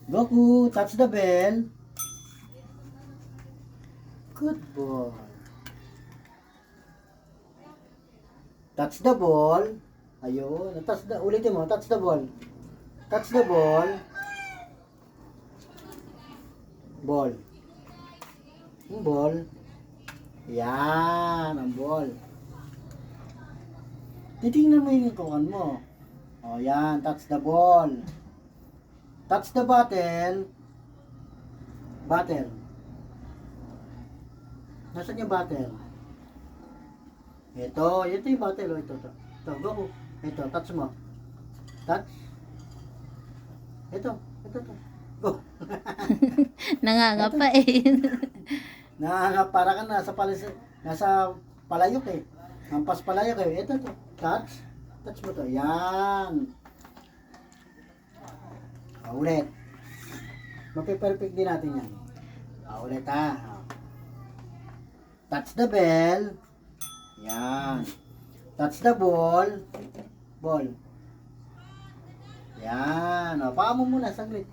Goku, touch the bell. Good boy. Touch the ball. Ayun. Ulitin mo. Touch the ball. Touch the ball. Ball. Yung ball. Yan. Ang ball. Titingnan mo yung kukan mo. O yan. Touch the ball. Touch the bottle. Bottle. Nasaan yung bottle? Ito yung bottle. Ito. Go. Ito, touch mo. Touch. Ito. Go. Nanganga pa eh. Para ka nasa palayok eh. Hampas palayok eh. Ito. Touch. Touch mo to. Yan. Ulit. Mapiperfect din natin yan. Ulit ha. Touch the bell. Yan. Touch the ball. Ball. Yan. Paa mo muna, saglit.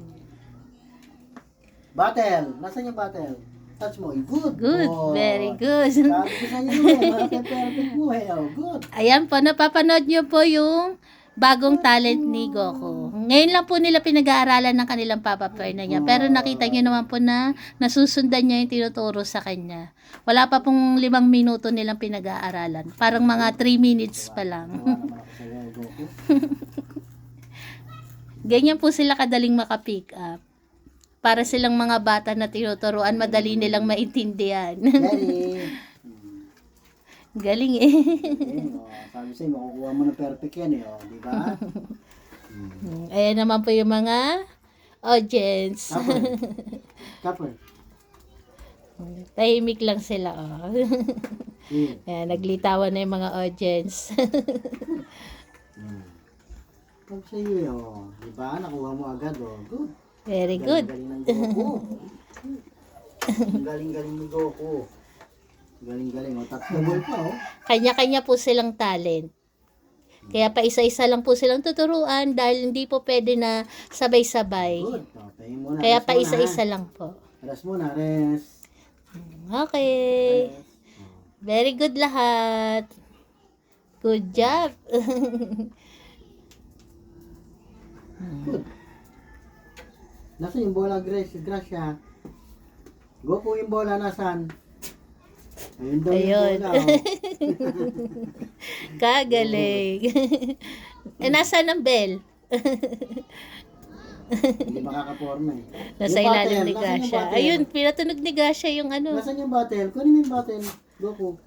Bottle. Nasaan yung bottle? Touch mo. Good. Good. boy. Very good. Sabi ko sa iyo perfect mo eh. Good. Ayan po, napapanood nyo po yung bagong talent ni Goku. Ngayon lang po nila pinag-aaralan ng kanilang Papa Perna niya. Pero nakita nyo naman po na nasusundan niya yung tinuturo sa kanya. Wala pa pong 5 minuto nilang pinag-aaralan. Parang mga 3 minutes pa lang. Ganyan po sila kadaling makapick up. Para silang mga bata na tinuturuan, madali nilang maintindihan. Galing eh. Sabi sa'yo, makukuha mo na perfect yan eh. Di ba? Ayan naman po yung mga audience. Kapal. Tahimik lang sila. Oh. Ayan, naglitawan na yung mga audience. Pag sa'yo, di ba? Nakuha mo agad. Good. Very good. Galing-galing ng Goku. Galing-galing ni Goku. Galing-galing. Tatlong pa Kanya-kanya po silang talent. Kaya pa isa-isa lang po silang tuturuan dahil hindi po pwede na sabay-sabay. Good. Kaya pa isa-isa lang po. Rest muna, rest. Okay. Very good lahat. Good job. Good. Nasaan yung bola, Gracia? Goku yung bola, nasan? Ayun daw yung Ayun. bola. Kagaling. Nasaan ang bell? Hindi makakaporma eh. Nasa Yung ilalim bottle, ni nasaan yung Gracia. bottle? Ayun, pinatunog ni Gracia yung ano. Nasaan yung bottle? Kunin mo yung bottle. Goku.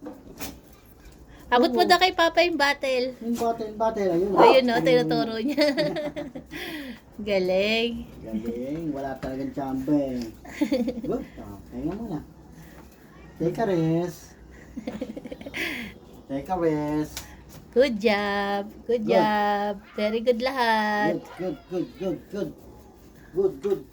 Abot mo na kay Papa yung battle. Yung bottle. Ayun. Ayun no, tinuturo niya. Galing. Galing. Wala talagang tsamba eh. Good. Pahinga muna. Take a rest. Take a rest. Good job. Good Good. job. Very good lahat. Good. Good.